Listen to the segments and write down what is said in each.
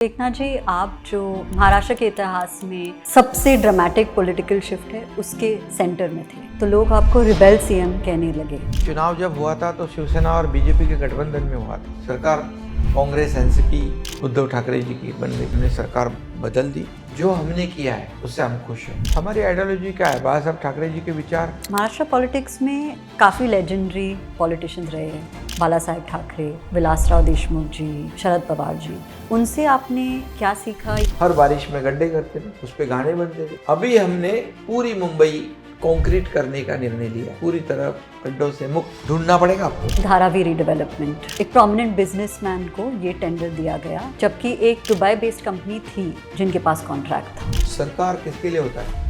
एकनाथ जी, आप जो महाराष्ट्र के इतिहास में सबसे ड्रामेटिक पॉलिटिकल शिफ्ट है उसके सेंटर में थे, तो लोग आपको रिबेल सीएम कहने लगे। चुनाव जब हुआ था तो शिवसेना और बीजेपी के गठबंधन में हुआ था। सरकार कांग्रेस एनसीपी उद्धव ठाकरे जी की बन गई। हमने सरकार बदल दी। जो हमने किया है उससे हम खुश हैं। हमारी आइडियोलॉजी क्या है? बाला साहब ठाकरे जी के विचार। महाराष्ट्र पॉलिटिक्स में काफ़ी लेजेंडरी पॉलिटिशियंस रहे हैं, बाला साहेब ठाकरे, विलासराव देशमुख जी, शरद पवार जी। उनसे आपने क्या सीखा? हर बारिश में गड्ढे करते थे, उस पे गाने बनते थे। अभी हमने पूरी मुंबई कंक्रीट करने का निर्णय लिया। पूरी तरह गड्ढों से मुक्त ढूंढना पड़ेगा आपको। धारावी रीडेवलपमेंट, एक प्रोमिनेंट बिजनेसमैन को ये टेंडर दिया गया, जबकि एक दुबई बेस्ड कंपनी थी जिनके पास कॉन्ट्रैक्ट था। सरकार किसके लिए होता है?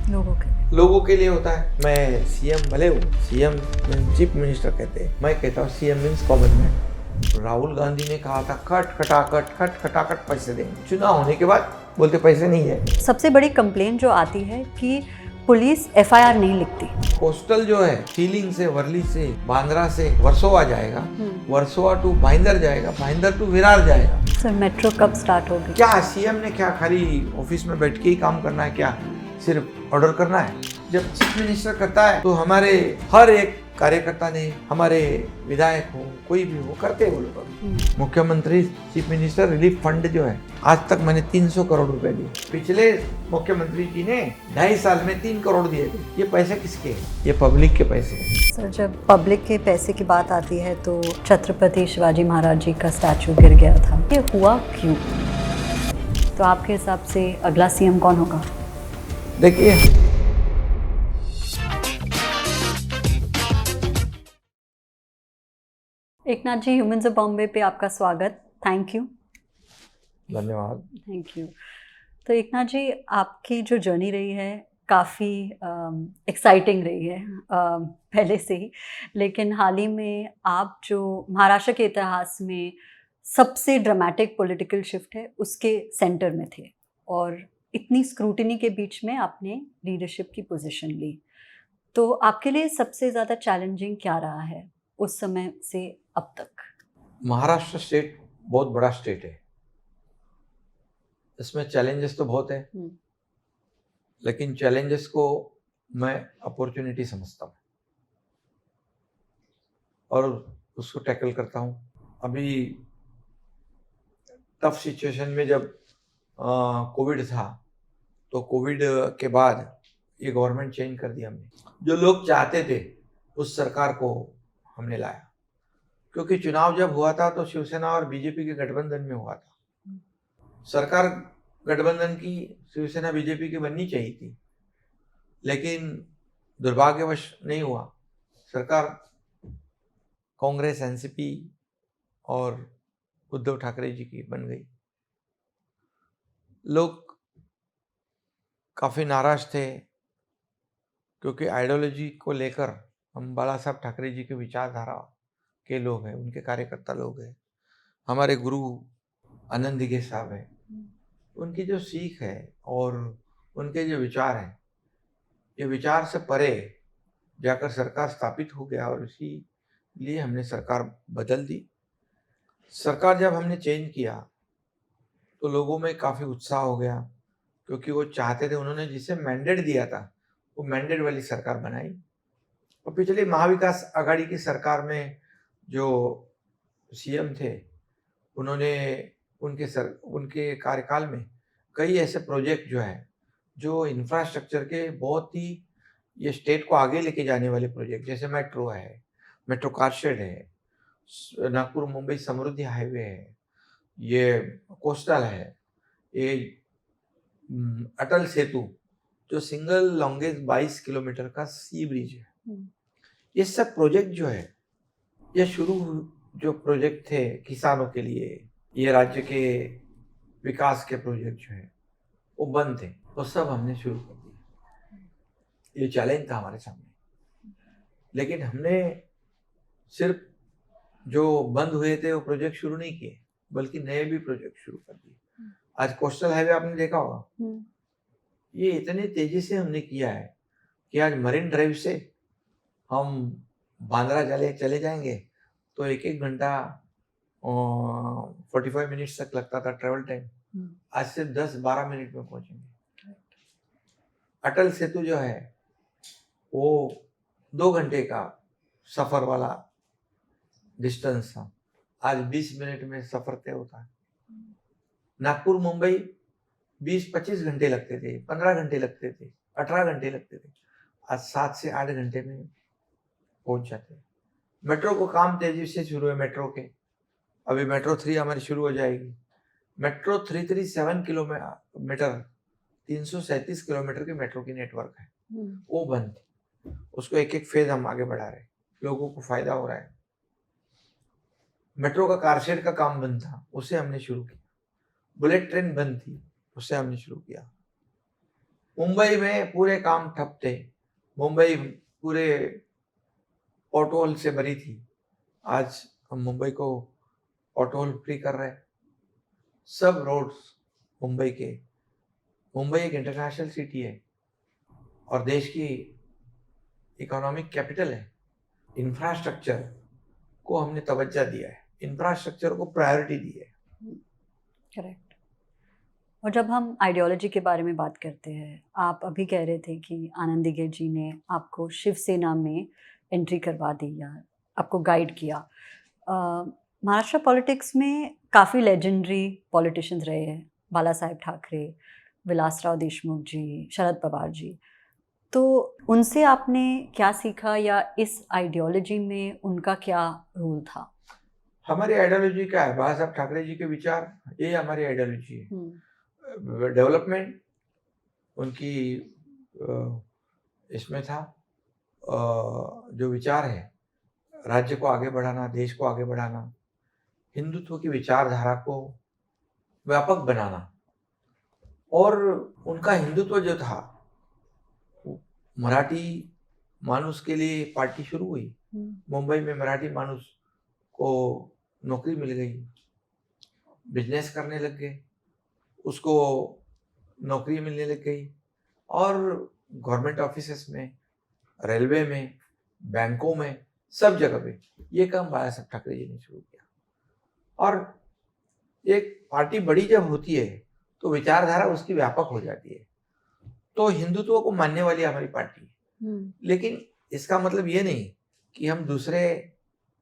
लोगों के लिए होता है। मैं सीएम भले हूँ, सीएम चीफ मिनिस्टर कहते हैं, मैं कहता हूँ CM means common man. Rahul Gandhi ने कहा था खट खटाखट पैसे देंगे। चुनाव होने के बाद बोलते पैसे नहीं है। सबसे बड़ी कंप्लेंट जो आती है कि पुलिस एफआईआर नहीं लिखती। कोस्टल जो है सीलिंग से, वर्ली से, बांद्रा से वर्सोवा जाएगा, वर्सोवा टू भाईंदर जाएगा, भाईंदर टू विरार जाएगा। सर, मेट्रो कब स्टार्ट होगी? क्या सीएम ने क्या खाली ऑफिस में बैठ के ही काम करना है? क्या सिर्फ ऑर्डर करना है? जब चीफ मिनिस्टर करता है तो हमारे हर एक कार्यकर्ता ने, हमारे विधायक हो, कोई भी हो, करते हैं वो लोग। मुख्यमंत्री चीफ मिनिस्टर रिलीफ फंड जो है, आज तक मैंने 300 करोड़ रुपए दिए। पिछले मुख्यमंत्री जी ने 2.5 साल में 3 करोड़ दिए थे। ये पैसे किसके हैं? ये पब्लिक के पैसे हैं। सर, जब पब्लिक के पैसे की बात आती है तो छत्रपति शिवाजी महाराज जी का स्टैचू गिर गया था, ये हुआ क्यों? तो आपके हिसाब से अगला सीएम कौन होगा? देखिए, एकनाथ जी, ह्यूमंस ऑफ बॉम्बे पे आपका स्वागत। Thank you. धन्यवाद। Thank you. तो एकनाथ जी, आपकी जो जर्नी रही है काफ़ी एक्साइटिंग रही है पहले से ही, लेकिन हाल ही में आप जो महाराष्ट्र के इतिहास में सबसे ड्रामेटिक पॉलिटिकल शिफ्ट है उसके सेंटर में थे, और इतनी स्क्रूटिनी के बीच में आपने लीडरशिप की पोजीशन ली। तो आपके लिए सबसे ज़्यादा चैलेंजिंग क्या रहा है उस समय से अब तक? महाराष्ट्र स्टेट बहुत बड़ा स्टेट है, इसमें चैलेंजेस तो बहुत है, लेकिन चैलेंजेस को मैं अपॉर्चुनिटी समझता हूँ और उसको टैकल करता हूँ। अभी टफ सिचुएशन में जब कोविड था, तो कोविड के बाद ये गवर्नमेंट चेंज कर दिया हमने। जो लोग चाहते थे उस सरकार को हमने लाया, क्योंकि चुनाव जब हुआ था तो शिवसेना और बीजेपी के गठबंधन में हुआ था। सरकार गठबंधन की शिवसेना बीजेपी की बननी चाहिए थी, लेकिन दुर्भाग्यवश नहीं हुआ। सरकार कांग्रेस एनसीपी और उद्धव ठाकरे जी की बन गई। लोग काफ़ी नाराज थे, क्योंकि आइडियोलॉजी को लेकर हम बाला साहब ठाकरे जी के विचारधारा के लोग हैं, उनके कार्यकर्ता लोग हैं। हमारे गुरु आनंद दिघे साहब हैं, उनकी जो सीख है और उनके जो विचार हैं, ये विचार से परे जाकर सरकार स्थापित हो गया, और इसी लिए हमने सरकार बदल दी। सरकार जब हमने चेंज किया तो लोगों में काफ़ी उत्साह हो गया, क्योंकि वो चाहते थे, उन्होंने जिसे मैंडेट दिया था वो मैंडेट वाली सरकार बनाई। और पिछली महाविकास आघाड़ी की सरकार में जो सीएम थे, उन्होंने उनके कार्यकाल में कई ऐसे प्रोजेक्ट जो है, जो इंफ्रास्ट्रक्चर के बहुत ही, ये स्टेट को आगे लेके जाने वाले प्रोजेक्ट, जैसे मेट्रो है, मेट्रो कारशेड है, नागपुर मुंबई समृद्धि हाईवे है, ये कोस्टल है, ये अटल सेतु जो सिंगल लॉन्गेस्ट 22 किलोमीटर का सी ब्रिज है। ये सब प्रोजेक्ट जो है, ये शुरू जो प्रोजेक्ट थे किसानों के लिए, ये राज्य के विकास के प्रोजेक्ट जो है वो बंद थे, वो सब हमने शुरू कर दिए। ये चैलेंज था हमारे सामने, लेकिन हमने सिर्फ जो बंद हुए थे वो प्रोजेक्ट शुरू नहीं किए, बल्कि नए भी प्रोजेक्ट शुरू कर दिए। आज कोस्टल हाईवे आपने देखा होगा, ये इतने तेजी से हमने किया है कि आज मरीन ड्राइव से हम बांद्रा चले जाएंगे तो 1-1 घंटा 45 मिनट्स तक लगता था ट्रेवल टाइम, आज से 10-12 मिनट में पहुंचेंगे। अटल सेतु जो है वो 2 घंटे का सफर वाला डिस्टेंस था, आज 20 मिनट में सफर तय होता है। नागपुर मुंबई 20-25 घंटे लगते थे, 15 घंटे लगते थे, 18 घंटे लगते थे, आज 7 से 8 घंटे में पहुंच जाते हैं। मेट्रो को काम तेजी से शुरू है, मेट्रो के अभी मेट्रो 3 हमारी शुरू हो जाएगी। मेट्रो 337 किलोमीटर 337 किलोमीटर की मेट्रो की नेटवर्क है, वो बंद थी, उसको एक एक फेज हम आगे बढ़ा रहे हैं, लोगों को फायदा हो रहा है। मेट्रो का कारशेड का काम बंद था, उसे हमने शुरू किया। बुलेट ट्रेन बंद थी, उसे हमने शुरू किया। मुंबई में पूरे काम ठप थे, मुंबई पूरे पोर्टहोल से भरी थी, आज हम मुंबई को पोर्टहोल फ्री कर रहे हैं। सब रोड्स मुंबई के, मुंबई एक इंटरनेशनल सिटी है और देश की इकोनॉमिक कैपिटल है। इंफ्रास्ट्रक्चर को हमने तवज्जो दिया है, इंफ्रास्ट्रक्चर को प्रायोरिटी दी है। करेक्ट। और जब हम आइडियोलॉजी के बारे में बात करते हैं, आप अभी कह रहे थे कि आनंदी जी ने आपको शिवसेना में एंट्री करवा दी या आपको गाइड किया। महाराष्ट्र पॉलिटिक्स में काफ़ी लेजेंडरी पॉलिटिशियंस रहे हैं, बाला साहेब ठाकरे, विलासराव देशमुख जी, शरद पवार जी। तो उनसे आपने क्या सीखा या इस आइडियोलॉजी में उनका क्या रोल था? हमारी आइडियोलॉजी क्या है? बाला साहब ठाकरे जी के विचार, ये हमारी आइडियोलॉजी है। डेवलपमेंट उनकी इसमें था, जो विचार है राज्य को आगे बढ़ाना, देश को आगे बढ़ाना, हिंदुत्व की विचारधारा को व्यापक बनाना। और उनका हिंदुत्व जो था, मराठी मानुस के लिए पार्टी शुरू हुई। मुंबई में मराठी मानुस को नौकरी मिल गई, बिजनेस करने लग गए, उसको नौकरी मिलने लग गई और गवर्नमेंट ऑफिसेस में, रेलवे में, बैंकों में, सब जगह पे ये काम बाला साहब ठाकरे जी ने शुरू किया। और एक पार्टी बड़ी जब होती है तो विचारधारा उसकी व्यापक हो जाती है, तो हिंदुत्व को मानने वाली हमारी पार्टी है। लेकिन इसका मतलब ये नहीं कि हम दूसरे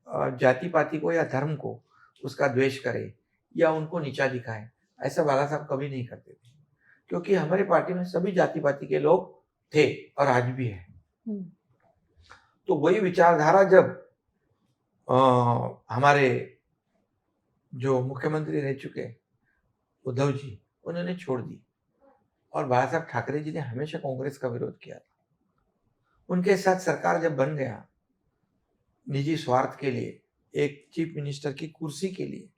जाति पाति को या धर्म को उसका द्वेष करें या उनको नीचा दिखाएं। ऐसा बाला साहब कभी नहीं करते थे, क्योंकि हमारे पार्टी में सभी जाति पाति के लोग थे और आज भी है। तो वही विचारधारा जब हमारे जो मुख्यमंत्री रह चुके उद्धव जी, उन्होंने छोड़ दी और बाला साहब ठाकरे जी ने हमेशा कांग्रेस का विरोध किया था। उनके साथ सरकार जब बन गया निजी स्वार्थ के लिए, एक चीफ मिनिस्टर की कुर्सी के लिए,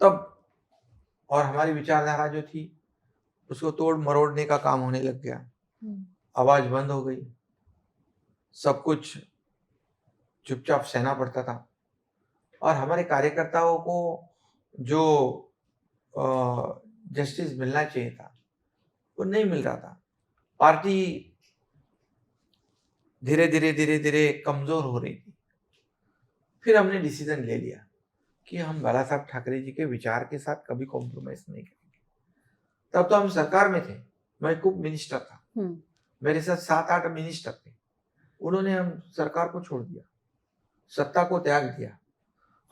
तब और हमारी विचारधारा जो थी उसको तोड़ मरोड़ने का काम होने लग गया। आवाज बंद हो गई, सब कुछ चुपचाप सहना पड़ता था और हमारे कार्यकर्ताओं को जो जस्टिस मिलना चाहिए था वो नहीं मिल रहा था। पार्टी धीरे धीरे कमजोर हो रही थी। फिर हमने डिसीजन ले लिया कि हम बाला साहब ठाकरे जी के विचार के साथ कभी कॉम्प्रोमाइज नहीं करेंगे। तब तो हम सरकार में थे, मैं कुक मिनिस्टर था, मेरे साथ 7-8 मिनिस्टर थे। उन्होंने हम सरकार को छोड़ दिया, सत्ता को त्याग दिया,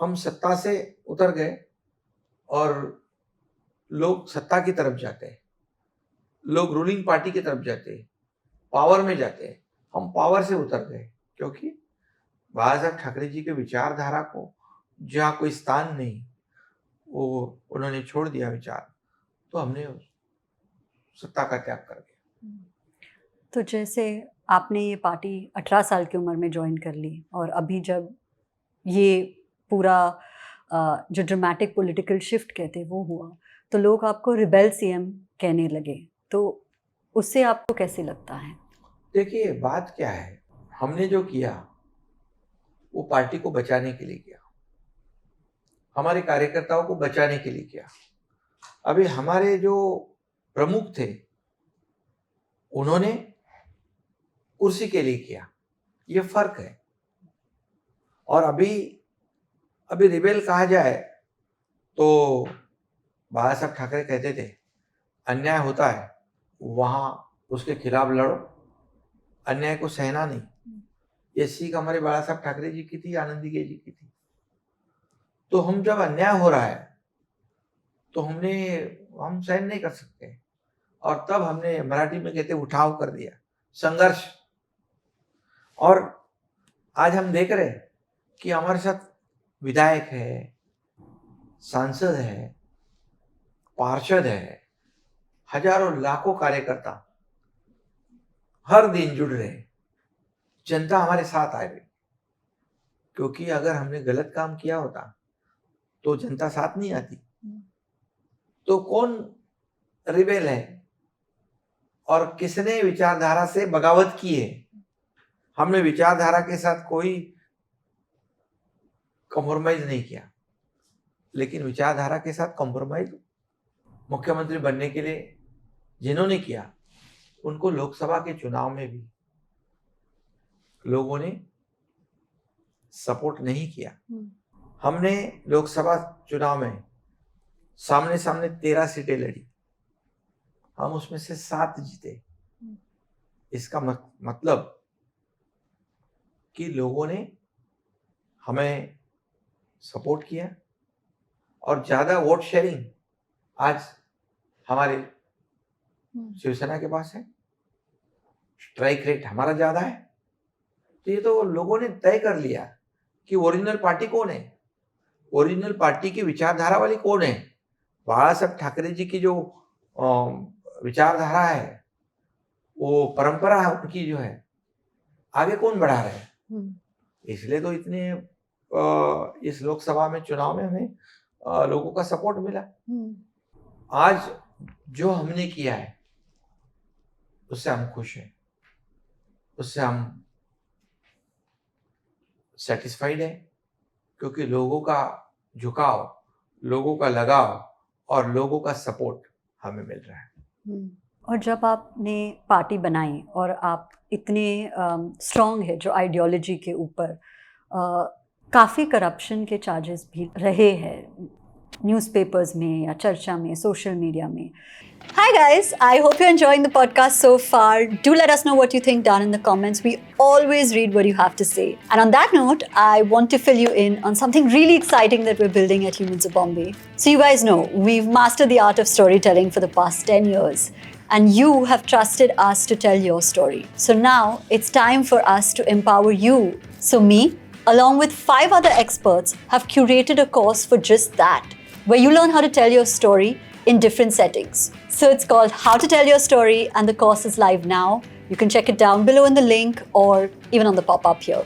हम सत्ता से उतर गए और लोग सत्ता की तरफ जाते हैं, लोग रूलिंग पार्टी की तरफ जाते हैं, पावर में जाते हैं। हम पावर से उतर गए क्योंकि बाला साहब ठाकरे जी के विचारधारा को जहाँ कोई स्थान नहीं, वो उन्होंने छोड़ दिया विचार, तो हमने सत्ता का त्याग कर दिया। तो जैसे आपने ये पार्टी 18 साल की उम्र में ज्वाइन कर ली और अभी जब ये पूरा जो ड्रामेटिक पॉलिटिकल शिफ्ट कहते वो हुआ, तो लोग आपको रिबेल सीएम कहने लगे, तो उससे आपको कैसे लगता है? देखिए बात क्या है, हमने जो किया वो पार्टी को बचाने के लिए किया, हमारे कार्यकर्ताओं को बचाने के लिए किया। अभी हमारे जो प्रमुख थे उन्होंने कुर्सी के लिए किया, ये फर्क है। और अभी रिबेल कहा जाए तो बाला साहब ठाकरे कहते थे, अन्याय होता है वहां उसके खिलाफ लड़ो, अन्याय को सहना नहीं। ये सीख हमारे बाला साहब ठाकरे जी की थी, आनंदी जी की थी। तो हम जब अन्याय हो रहा है तो हम सहन नहीं कर सकते, और तब हमने मराठी में कहते उठाव कर दिया, संघर्ष। और आज हम देख रहे हैं कि हमारे साथ विधायक है, सांसद है, पार्षद है, हजारों लाखों कार्यकर्ता हर दिन जुड़ रहे हैं। जनता हमारे साथ आ गई, क्योंकि अगर हमने गलत काम किया होता तो जनता साथ नहीं आती। तो कौन रिबेल है और किसने विचारधारा से बगावत की है? हमने विचारधारा के साथ कोई कॉम्प्रोमाइज नहीं किया, लेकिन विचारधारा के साथ कॉम्प्रोमाइज मुख्यमंत्री बनने के लिए जिन्होंने किया, उनको लोकसभा के चुनाव में भी लोगों ने सपोर्ट नहीं किया। हमने लोकसभा चुनाव में सामने सामने 13 सीटें लड़ी, हम उसमें से 7 जीते। इसका मतलब कि लोगों ने हमें सपोर्ट किया, और ज्यादा वोट शेयरिंग आज हमारे शिवसेना के पास है, स्ट्राइक रेट हमारा ज्यादा है। तो ये तो लोगों ने तय कर लिया कि ओरिजिनल पार्टी कौन है, ओरिजिनल पार्टी की विचारधारा वाली कौन है। बाला साहब ठाकरे जी की जो विचारधारा है, वो परंपरा है उनकी जो है, आगे कौन बढ़ा रहा है। इसलिए तो इतने इस लोकसभा में चुनाव में हमें लोगों का सपोर्ट मिला। आज जो हमने किया है उससे हम खुश हैं, उससे हम सेटिस्फाइड है, क्योंकि लोगों का झुकाव, लोगों का लगाव और लोगों का सपोर्ट हमें मिल रहा है। और जब आपने पार्टी बनाई और आप इतने स्ट्रॉन्ग है जो आइडियोलॉजी के ऊपर, काफ़ी करप्शन के चार्जेस भी रहे हैं न्यूज़पेपर्स में या चर्चा में, सोशल मीडिया में। Hi guys, I hope you're enjoying the podcast so far. Do let us know what you think down in the comments. We always read what you have to say. And on that note, I want to fill you in on something really exciting that we're building at Humans of Bombay. So you guys know, we've mastered the art of storytelling for the past 10 years. And you have trusted us to tell your story. So now it's time for us to empower you. So me, along with 5 other experts, have curated a course for just that, where you learn how to tell your story in different settings. So it's called How to Tell Your Story, and the course is live now. You can check it down below in the link or even on the pop-up here.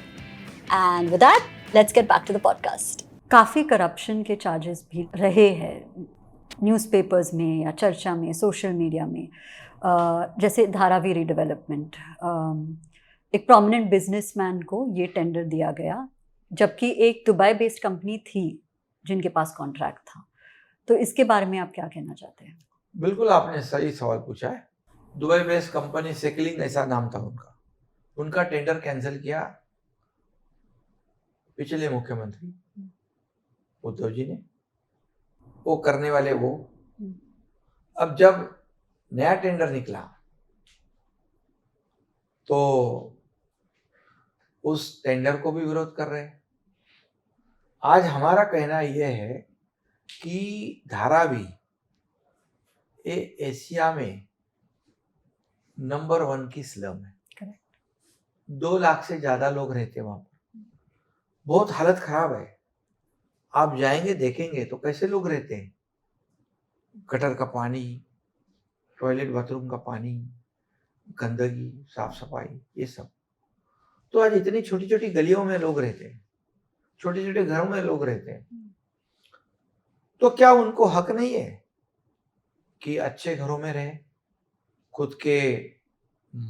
And with that, let's get back to the podcast. काफ़ी corruption के charges भी रहे हैं newspapers में या चर्चा में, social media में। जैसे धारावी रीडेवलपमेंट, एक प्रोमिनेंट बिजनेसमैन को ये टेंडर दिया गया, जबकि एक दुबई बेस्ड कंपनी थी जिनके पास कॉन्ट्रैक्ट था। तो इसके बारे में आप क्या कहना चाहते हैं? बिल्कुल, आपने सही सवाल पूछा है। दुबई बेस्ड कंपनी सेकलिंग ऐसा नाम था उनका टेंडर कैंसिल किया पिछले मुख्यमंत्री उद्धव जी ने। वो करने वाले वो, अब जब नया टेंडर निकला तो उस टेंडर को भी विरोध कर रहे हैं। आज हमारा कहना यह है कि धारावी ये एशिया में नंबर 1 की स्लम है। Correct. 2 लाख से ज्यादा लोग रहते हैं वहां पर। बहुत हालत खराब है। आप जाएंगे देखेंगे तो कैसे लोग रहते हैं, गटर का पानी, टॉयलेट बाथरूम का पानी, गंदगी, साफ सफाई, ये सब। तो आज इतनी छोटी छोटी गलियों में लोग रहते हैं, छोटे छोटे घरों में लोग रहते हैं। तो क्या उनको हक नहीं है कि अच्छे घरों में रहे, खुद के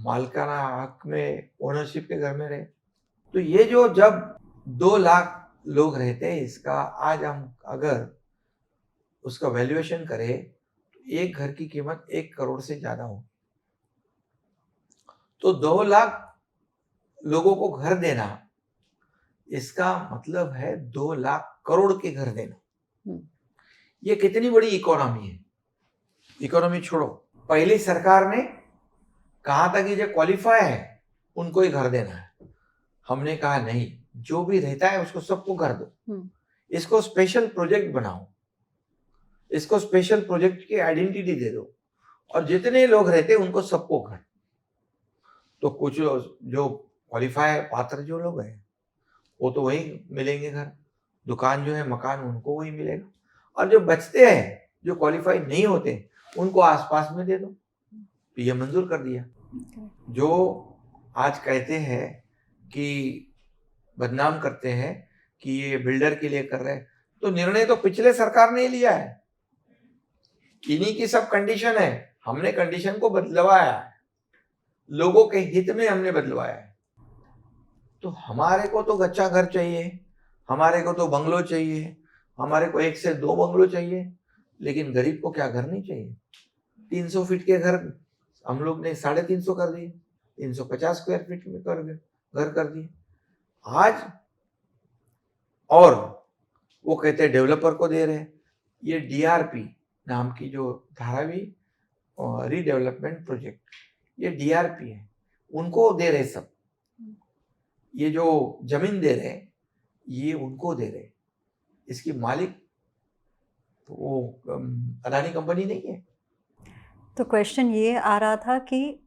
मालिकाना हक में, ओनरशिप के घर में रहे? तो ये जो जब 2 लाख लोग रहते हैं, इसका आज हम अगर उसका वैल्यूएशन करें तो एक घर की कीमत 1 करोड़ से ज्यादा हो। तो 2 लाख लोगों को घर देना, इसका मतलब है 2 लाख करोड़ के घर देना। ये कितनी बड़ी इकोनॉमी है। इकोनॉमी छोड़ो, पहली सरकार ने कहा था कि जो क्वालिफाई है उनको ही घर देना है। हमने कहा नहीं, जो भी रहता है उसको सबको घर दो, इसको स्पेशल प्रोजेक्ट बनाओ, इसको स्पेशल प्रोजेक्ट की आइडेंटिटी दे दो, और जितने लोग रहते हैं उनको सबको घर। तो कुछ जो क्वालिफाई पात्र जो लोग हैं वो तो वही मिलेंगे घर, दुकान जो है मकान उनको वही मिलेगा, और जो बचते हैं जो क्वालिफाई नहीं होते उनको आसपास में दे दो। ये मंजूर कर दिया। जो आज कहते हैं कि बदनाम करते हैं कि ये बिल्डर के लिए कर रहे हैं, तो निर्णय तो पिछले सरकार ने ही लिया है, इन्हीं की सब कंडीशन है, हमने कंडीशन को बदलवाया है, लोगों के हित में हमने बदलवाया है। तो हमारे को तो कच्चा घर चाहिए, हमारे को तो बंगलो चाहिए, हमारे को 1 से 2 बंगलो चाहिए, लेकिन गरीब को क्या घर नहीं चाहिए। 300 फीट के घर हम लोग ने 350 कर दिए, 350 स्क्वायर फीट में घर कर दिए आज। और वो कहते हैं डेवलपर को दे रहे हैं। ये DRP नाम की जो धारावी रीडेवलपमेंट प्रोजेक्ट, ये DRP है, उनको दे रहे सब। ये जो जमीन दे रहे हैं ये उनको दे रहे, इसकी मालिक तो वो अदानी कंपनी नहीं है। तो क्वेश्चन ये आ रहा था कि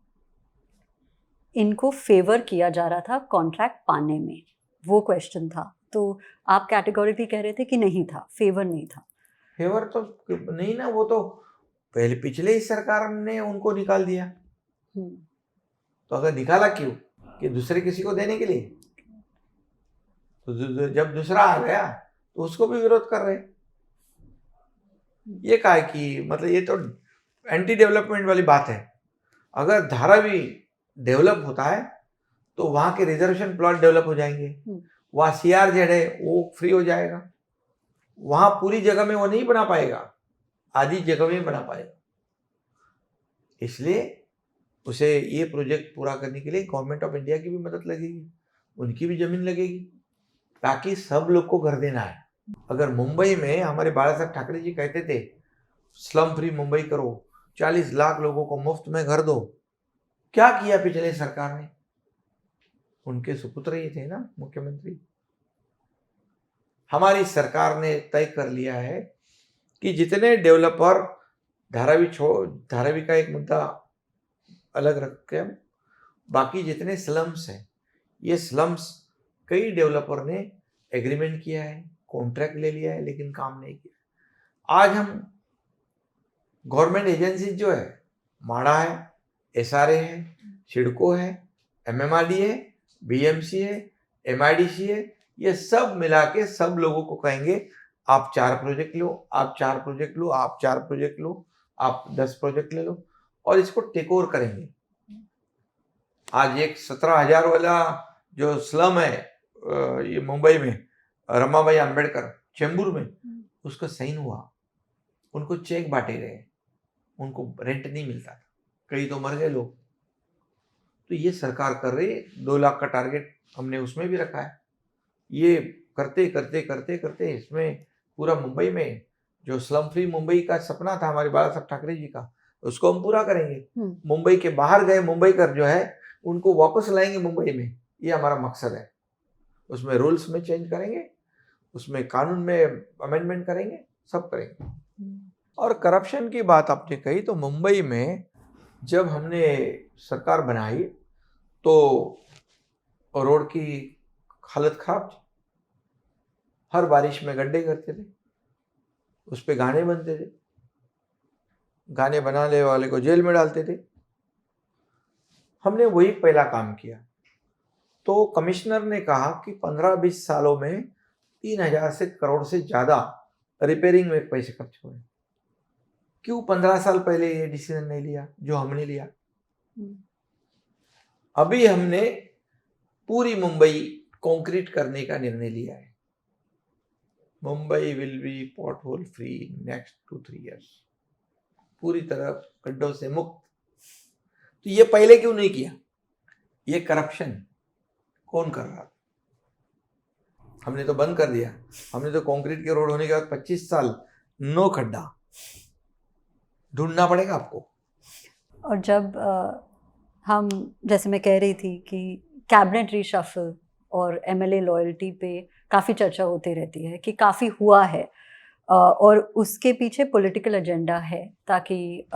इनको फेवर किया जा रहा था कॉन्ट्रैक्ट पाने में, वो क्वेश्चन था। तो आप कैटेगोरिकली कह रहे थे कि नहीं था, फेवर नहीं था। फेवर तो नहीं ना, वो तो पहले पिछले ही सरकार ने उनको निकाल दिया। तो अगर निकाला क्यों, कि दूसरे किसी को देने के लिए, तो जब दूसरा आ गया तो उसको भी विरोध कर रहे। ये काय कि मतलब ये तो एंटी डेवलपमेंट वाली बात है। अगर धारावी डेवलप होता है तो वहां के रिजर्वेशन प्लॉट डेवलप हो जाएंगे, वहां CRZ है वो फ्री हो जाएगा, वहां पूरी जगह में वो नहीं बना पाएगा, आधी जगह में बना पाएगा। इसलिए उसे ये प्रोजेक्ट पूरा करने के लिए गवर्नमेंट ऑफ इंडिया की भी मदद लगेगी, उनकी भी जमीन लगेगी, ताकि सब लोग को घर देना है। अगर मुंबई में हमारे बाला साहब ठाकरे जी कहते थे स्लम फ्री मुंबई करो, 40 लाख लोगों को मुफ्त में घर दो, क्या किया पिछले सरकार ने? उनके सुपुत्र ही थे ना मुख्यमंत्री। हमारी सरकार ने तय कर लिया है कि जितने डेवलपर धारावी का एक मुद्दा अलग रख के, बाकी जितने स्लम्स हैं, ये स्लम्स कई डेवलपर ने एग्रीमेंट किया है, कॉन्ट्रैक्ट ले लिया है, लेकिन काम नहीं किया। आज हम गवर्नमेंट एजेंसी जो है, माड़ा है, SRA है, सिडको है, MMRD है, BMC है, MIDC है, ये सब मिला के सब लोगों को कहेंगे आप 4 प्रोजेक्ट लो, आप 4 प्रोजेक्ट लो, आप 4 प्रोजेक्ट लो, आप 10 प्रोजेक्ट ले लो, और इसको टेक ओवर करेंगे। आज एक 17,000 वाला जो स्लम है ये मुंबई में, रमाबाई अंबेडकर चेंबूर में, उसका साइन हुआ, उनको चेक बांटे गए, उनको रेंट नहीं मिलता था, कई तो मर गए लोग। तो ये सरकार कर रही है, 2 लाख का टारगेट हमने उसमें भी रखा है। ये करते करते करते करते इसमें पूरा मुंबई में जो स्लम फ्री मुंबई का सपना था हमारे बाला साहब ठाकरे जी का, उसको हम पूरा करेंगे। मुंबई के बाहर गए मुंबईकर जो है उनको वापस लाएंगे मुंबई में, ये हमारा मकसद है। उसमें रूल्स में चेंज करेंगे, उसमें कानून में अमेंडमेंट करेंगे, सब करेंगे। और करप्शन की बात आपने कही, तो मुंबई में जब हमने सरकार बनाई तो रोड की हालत खराब थी, हर बारिश में गड्ढे करते थे, उस पे गाने बनते थे, गाने बनाने वाले को जेल में डालते थे। हमने वही पहला काम किया। तो कमिश्नर ने कहा कि 15-20 सालों में 3,000 से करोड़ से ज्यादा रिपेयरिंग में पैसे खर्च हुए। क्यों 15 साल पहले ये डिसीजन नहीं लिया जो हमने लिया? अभी हमने पूरी मुंबई कंक्रीट करने का निर्णय लिया है। Mumbai will be pothole free next 2-3 years, पूरी तरह गड्ढों से मुक्त। तो ये पहले क्यों नहीं किया? ये करप्शन कौन कर रहा? हमने तो बंद कर दिया। हमने तो कंक्रीट के रोड होने के बाद 25 साल नो खड्डा, ढूंढना पड़ेगा आपको। और जब हम, जैसे मैं कह रही थी कि कैबिनेट रीशफल और एमएलए लॉयल्टी पे काफ़ी चर्चा होती रहती है कि काफ़ी हुआ है, और उसके पीछे पॉलिटिकल एजेंडा है ताकि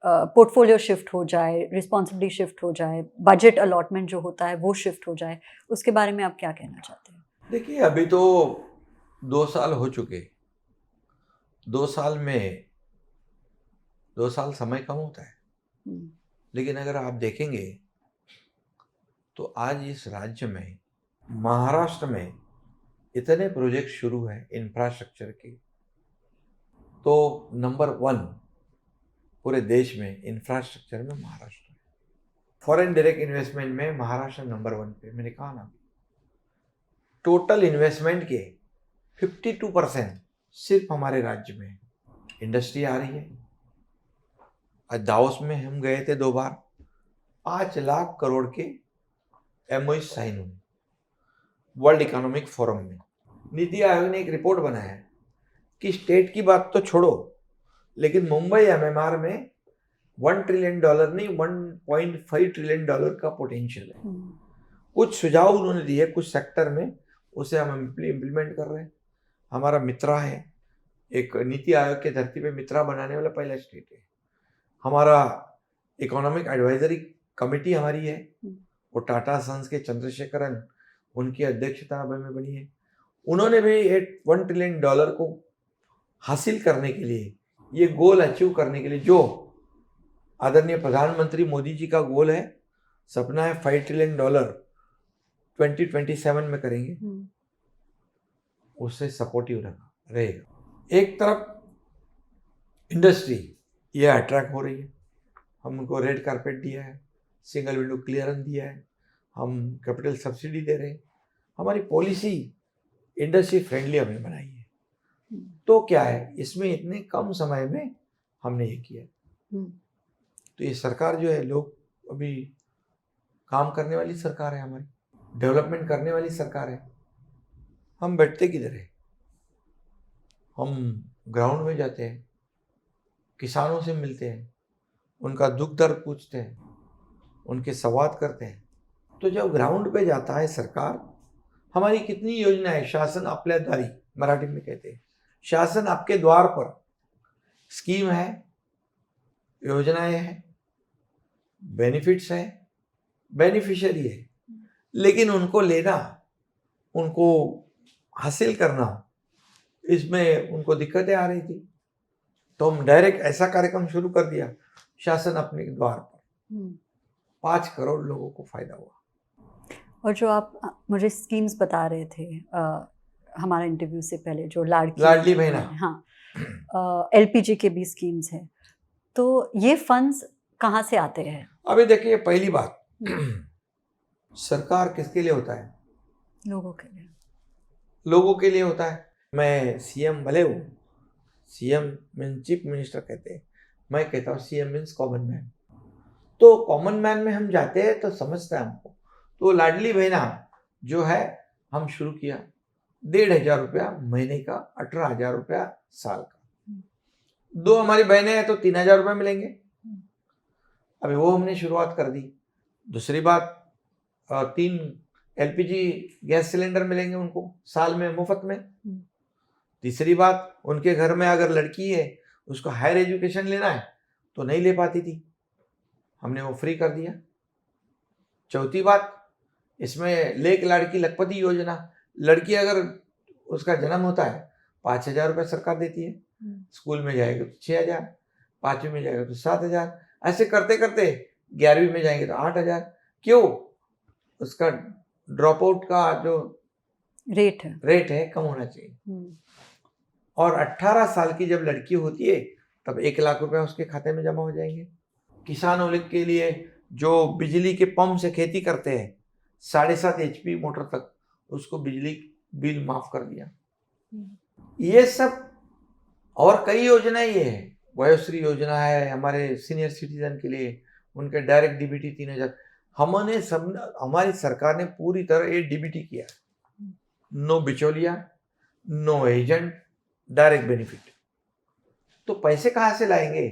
पोर्टफोलियो शिफ्ट हो जाए, रिस्पॉन्सिबिलिटी शिफ्ट हो जाए, बजट अलॉटमेंट जो होता है वो शिफ्ट हो जाए। उसके बारे में आप क्या कहना चाहते हैं? देखिए, अभी तो 2 साल हो चुके। 2 साल में 2 साल समय कम होता है, हम्म, लेकिन अगर आप देखेंगे तो आज इस राज्य में, महाराष्ट्र में इतने प्रोजेक्ट शुरू हैं इंफ्रास्ट्रक्चर के, तो नंबर 1 पूरे देश में इंफ्रास्ट्रक्चर में महाराष्ट्र है। फॉरेन डायरेक्ट इन्वेस्टमेंट में महाराष्ट्र नंबर 1 पे। मैंने कहा ना, टोटल इन्वेस्टमेंट के 52% सिर्फ हमारे राज्य में इंडस्ट्री आ रही है। आज दावोस में हम गए थे 2 बार, 5 लाख करोड़ के एमओयू साइन हुए वर्ल्ड इकोनॉमिक फोरम में। नीति आयोग ने एक रिपोर्ट बनाया है कि स्टेट की बात तो छोड़ो, लेकिन मुंबई एमएमआर में $1 ट्रिलियन नहीं, $1.5 ट्रिलियन का पोटेंशियल है। कुछ सुझाव उन्होंने दिए कुछ सेक्टर में, उसे हम इम्प्लीमेंट कर रहे हैं। हमारा मित्रा है, एक नीति आयोग के धरती पे मित्रा बनाने वाला पहला स्टेट है। हमारा इकोनॉमिक एडवाइजरी कमेटी हमारी है, वो टाटा सन्स के चंद्रशेखरन, उनकी अध्यक्षता में बनी है। उन्होंने भी $1 ट्रिलियन को हासिल करने के लिए, ये गोल अचीव करने के लिए, जो आदरणीय प्रधानमंत्री मोदी जी का गोल है, सपना है $5 ट्रिलियन 2027 में करेंगे, उससे सपोर्टिव रहेगा। एक तरफ इंडस्ट्री ये अट्रैक्ट हो रही है, हम उनको रेड कारपेट दिया है, सिंगल विंडो क्लियरेंस दिया है, हम कैपिटल सब्सिडी दे रहे हैं, हमारी पॉलिसी इंडस्ट्री फ्रेंडली हमने बनाई है। तो क्या है, इसमें इतने कम समय में हमने ये किया। तो ये सरकार जो है, लोग अभी काम करने वाली सरकार है, हमारी डेवलपमेंट करने वाली सरकार है। हम बैठते किधर है, हम ग्राउंड में जाते हैं, किसानों से मिलते हैं, उनका दुख दर्द पूछते हैं, उनके संवाद करते हैं। तो जब ग्राउंड पे जाता है सरकार, हमारी कितनी योजना है, शासन आपल्या द्वारी, मराठी में कहते हैं, शासन आपके द्वार पर, स्कीम है, योजनाएं हैं, बेनिफिट्स हैं, बेनिफिशियरी है, लेकिन उनको लेना, उनको हासिल करना, इसमें उनको दिक्कतें आ रही थी। तो हम डायरेक्ट ऐसा कार्यक्रम शुरू कर दिया, शासन अपने द्वार पर, 5 करोड़ लोगों को फायदा हुआ। और जो आप मुझे स्कीम्स बता रहे थे हमारा इंटरव्यू से पहले, जो लाडली बहना, हाँ, एलपीजी के भी स्कीम्स हैं, तो ये फंड्स कहाँ से आते हैं? अभी देखिए, पहली बात, सरकार किसके लिए होता है? लोगों के लिए। लोगों के लिए होता है। मैं सीएम भले हूँ, सीएम मीन चीफ मिनिस्टर कहते हैं, मैं कहता हूँ सीएम मीन्स कॉमन मैन। तो कॉमन मैन में हम जाते हैं तो समझता है हमको। तो लाडली बहना जो है, हम शुरू किया, 1,500 रुपया महीने का, 18,000 रुपया साल का। 2 हमारी बहनें हैं तो 3,000 रुपये मिलेंगे। अभी वो हमने शुरुआत कर दी। दूसरी बात, 3 एलपीजी गैस सिलेंडर मिलेंगे उनको साल में मुफ्त में। तीसरी बात, उनके घर में अगर लड़की है, उसको हायर एजुकेशन लेना है तो नहीं ले पाती थी, हमने वो फ्री कर दिया। चौथी बात, इसमें लेक लाड़की लखपति योजना, लड़की अगर उसका जन्म होता है 5,000 रुपये सरकार देती है, स्कूल में जाएगा तो 6,000, 5वीं में जाएगा तो 7,000, ऐसे करते करते 11वीं में जाएंगे तो 8,000। क्यों? उसका ड्रॉप आउट का जो रेट है कम होना चाहिए। और 18 साल की जब लड़की होती है तब 1 लाख रुपए उसके खाते में जमा हो जाएंगे। किसानों के लिए जो बिजली के पंप से खेती करते हैं, 7.5 HP मोटर तक, उसको बिजली बिल माफ कर दिया। ये सब और कई योजनाएं ये है। वयोश्री योजना है हमारे सीनियर सिटीजन के लिए, उनके डायरेक्ट डीबीटी 3,000। हमने हमारी सरकार ने पूरी तरह ये डीबीटी किया, नो बिचौलिया, नो एजेंट, डायरेक्ट बेनिफिट। तो पैसे कहाँ से लाएंगे?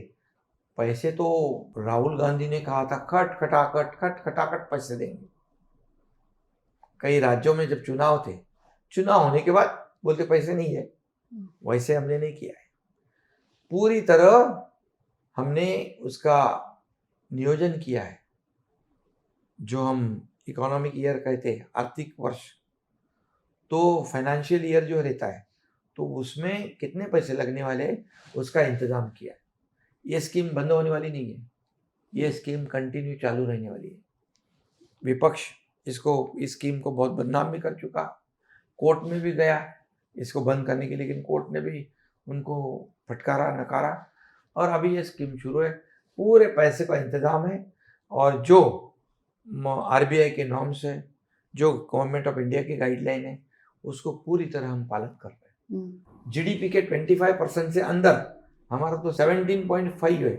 पैसे तो राहुल गांधी ने कहा था खट खटाखट पैसे देंगे। कई राज्यों में जब चुनाव थे, चुनाव होने के बाद बोलते पैसे नहीं है। वैसे हमने नहीं किया है। पूरी तरह हमने उसका नियोजन किया है। जो हम इकोनॉमिक ईयर कहते हैं, आर्थिक वर्ष, तो फाइनेंशियल ईयर जो रहता है, तो उसमें कितने पैसे लगने वाले हैं उसका इंतजाम किया है। ये स्कीम बंद होने वाली नहीं है, ये स्कीम कंटिन्यू चालू रहने वाली है। विपक्ष इस स्कीम को बहुत बदनाम भी कर चुका, कोर्ट में भी गया इसको बंद करने के लिए, लेकिन कोर्ट ने भी उनको फटकारा, नकारा, और अभी ये स्कीम शुरू है। पूरे पैसे का इंतजाम है, और जो आरबीआई के नॉर्म्स है, जो गवर्नमेंट ऑफ इंडिया की गाइडलाइन है, उसको पूरी तरह हम पालन कर रहे हैं। जीडीपी के 25% से अंदर, हमारा तो 17.5 है,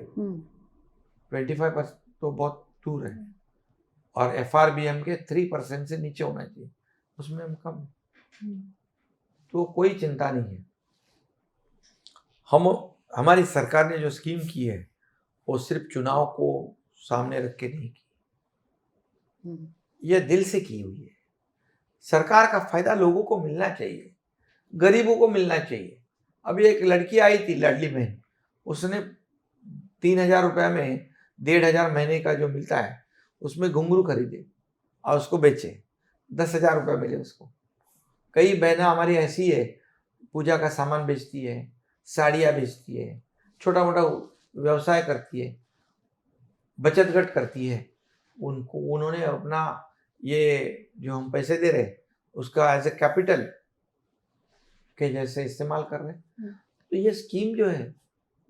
25% तो बहुत दूर है, और एफआरबीएम के 3% से नीचे होना चाहिए, उसमें हम कम। तो कोई चिंता नहीं है। हमारी सरकार ने जो स्कीम की है वो सिर्फ चुनाव को सामने रख के नहीं की, यह दिल से की हुई है। सरकार का फायदा लोगों को मिलना चाहिए, गरीबों को मिलना चाहिए। अभी एक लड़की आई थी, लाडली बहन, उसने 3,000 रुपये में 1,500 महीने का जो मिलता है उसमें घुंघरू खरीदे और उसको बेचे, 10,000 रुपये मिले उसको। कई बहनें हमारी ऐसी है, पूजा का सामान बेचती है, साड़ियाँ बेचती है, छोटा मोटा व्यवसाय करती है, बचत गट करती है। उन्होंने अपना ये जो हम पैसे दे रहे उसका एज ए कैपिटल के जैसे इस्तेमाल कर रहे हैं। तो ये स्कीम जो है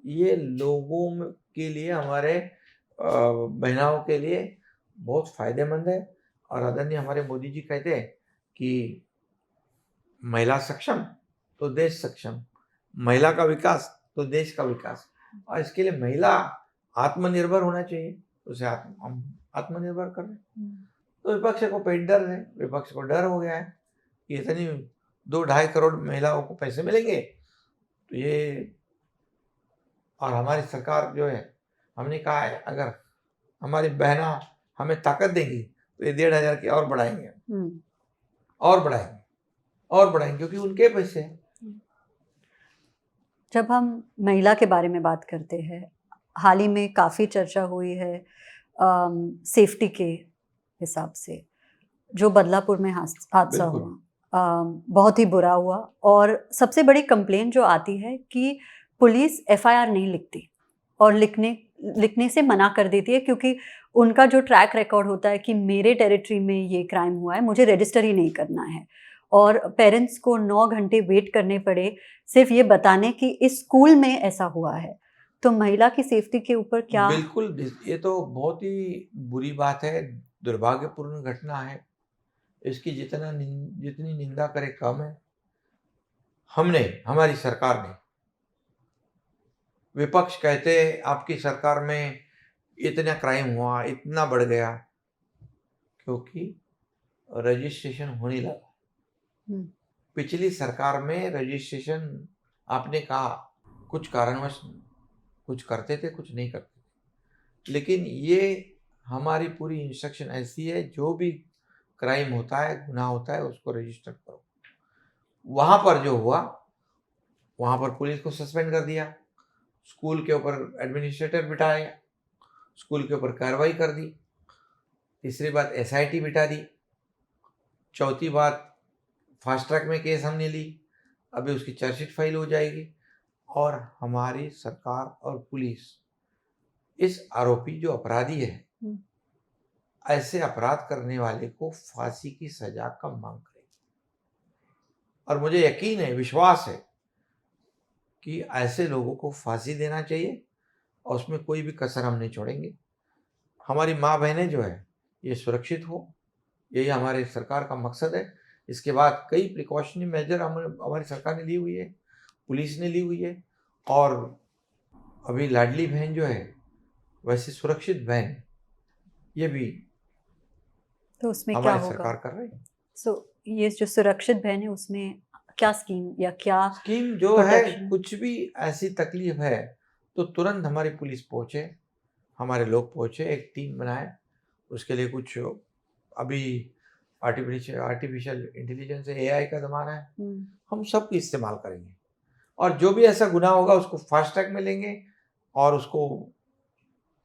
ये लोगों के लिए, हमारे बहनाओं के लिए बहुत फायदेमंद है। और आदरणीय हमारे मोदी जी कहते हैं कि महिला सक्षम तो देश सक्षम, महिला का विकास तो देश का विकास। और इसके लिए महिला आत्मनिर्भर होना चाहिए, उसे हम आत्मनिर्भर कर रहे हैं। तो विपक्ष को पेट डर है, विपक्ष को डर हो गया है कि इतनी 2-2.5 करोड़ महिलाओं को पैसे मिलेंगे तो ये। और हमारी सरकार जो है, हमने कहा है अगर हमारी बहना हमें ताकत देंगी तो ये 1,500 की और बढ़ाएंगे, और बढ़ाएंगे, और बढ़ाएंगे, क्योंकि उनके पैसे हैं। जब हम महिला के बारे में बात करते हैं, हाल ही में काफ़ी चर्चा हुई है सेफ्टी के हिसाब से। जो बदलापुर में हादसा हुआ, बहुत ही बुरा हुआ, और सबसे बड़ी कंप्लेंट जो आती है कि पुलिस एफआईआर नहीं लिखती और लिखने से मना कर देती है, क्योंकि उनका जो ट्रैक रिकॉर्ड होता है कि मेरे टेरिटरी में ये क्राइम हुआ है, मुझे रजिस्टर ही नहीं करना है। और पेरेंट्स को 9 घंटे वेट करने पड़े सिर्फ ये बताने कि इस स्कूल में ऐसा हुआ है। तो महिला की सेफ्टी के ऊपर क्या? बिल्कुल, ये तो बहुत ही बुरी बात है, दुर्भाग्यपूर्ण घटना है। इसकी जितनी निंदा करे कम है। हमारी सरकार ने, विपक्ष कहते आपकी सरकार में इतना क्राइम हुआ, इतना बढ़ गया, क्योंकि रजिस्ट्रेशन होने लगा। पिछली सरकार में रजिस्ट्रेशन आपने कहा कुछ कारणवश कुछ करते थे, कुछ नहीं करते थे, लेकिन ये हमारी पूरी इंस्ट्रक्शन ऐसी है, जो भी क्राइम होता है, गुनाह होता है, उसको रजिस्टर करो। वहाँ पर जो हुआ, वहाँ पर पुलिस को सस्पेंड कर दिया, स्कूल के ऊपर एडमिनिस्ट्रेटर बिठाया, स्कूल के ऊपर कार्रवाई कर दी। तीसरी बात एसआईटी बिठा दी। चौथी बात फास्ट ट्रैक में केस हमने ली, अभी उसकी चार्जशीट फाइल हो जाएगी। और हमारी सरकार और पुलिस इस आरोपी जो अपराधी है, ऐसे अपराध करने वाले को फांसी की सजा का मांग करेगी। और मुझे यकीन है, विश्वास है कि ऐसे लोगों को फांसी देना चाहिए, और उसमें कोई भी कसर हम नहीं छोड़ेंगे। हमारी माँ बहनें जो है ये सुरक्षित हो, यही हमारे सरकार का मकसद है। इसके बाद कई प्रिकॉशनरी मेजर हमारी सरकार ने ली हुई है, पुलिस ने ली हुई है, और अभी लाडली बहन जो है वैसे सुरक्षित बहन, ये भी तो उसमें क्या हमारी होगा? सरकार कर रही है। ये जो सुरक्षित बहन है, उसमें क्या स्कीम या क्या स्कीम जो है, प्रोटेक्शन? कुछ भी ऐसी तकलीफ है तो तुरंत हमारी पुलिस पहुंचे, हमारे लोग पहुंचे, एक टीम बनाए। उसके लिए कुछ अभी आर्टिफिशियल इंटेलिजेंस एआई का ज़माना है, हम सब इस्तेमाल करेंगे और जो भी ऐसा गुनाह होगा उसको फास्ट ट्रैक में लेंगे और उसको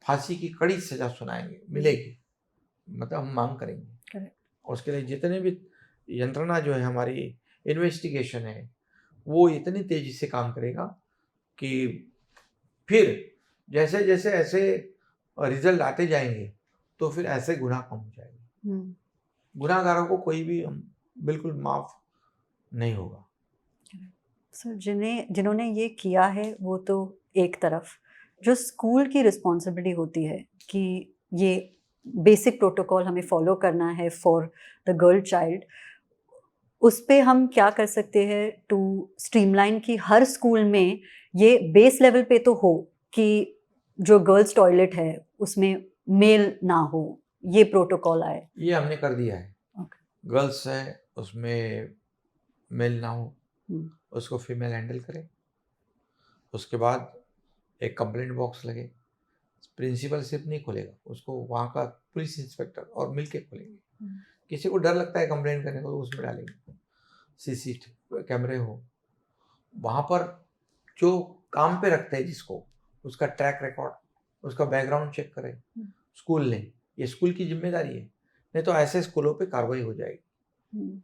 फांसी की कड़ी सजा सुनाएंगे, मिलेगी, मतलब हम मांग करेंगे। करेक्ट। और उसके लिए जितने भी यंत्रणा जो है हमारी, इन्वेस्टिगेशन है, वो इतनी तेजी से काम करेगा कि फिर जैसे जैसे ऐसे रिजल्ट आते जाएंगे तो फिर ऐसे गुनाह कम हो जाएंगे। गुनाहगारों को कोई भी बिल्कुल माफ नहीं होगा। सर, जिन्होंने ये किया है वो तो एक तरफ, जो स्कूल की रिस्पॉन्सिबिलिटी होती है कि ये बेसिक प्रोटोकॉल हमें फॉलो करना है फॉर द गर्ल चाइल्ड, उस पे हम क्या कर सकते हैं टू स्ट्रीमलाइन कि हर स्कूल में ये बेस लेवल पे तो हो कि जो गर्ल्स टॉयलेट है उसमें मेल ना हो, ये प्रोटोकॉल आए? ये हमने कर दिया है। Okay. गर्ल्स है उसमें मेल ना हो, हम्म। उसको फीमेल हैंडल करे। उसके बाद एक कंप्लेंट बॉक्स लगे, प्रिंसिपल सिर्फ नहीं खोलेगा उसको, वहाँ का पुलिस इंस्पेक्टर और मिलके खोलेंगे। किसी को डर लगता है कंप्लेंट करने को तो उसमें डालेंगे, सीसीटीवी कैमरे हो वहाँ पर, जो काम पे रखते हैं जिसको, उसका ट्रैक रिकॉर्ड, उसका बैकग्राउंड चेक करें स्कूल ने, ये स्कूल की जिम्मेदारी है, नहीं तो ऐसे स्कूलों पे कार्रवाई हो जाएगी।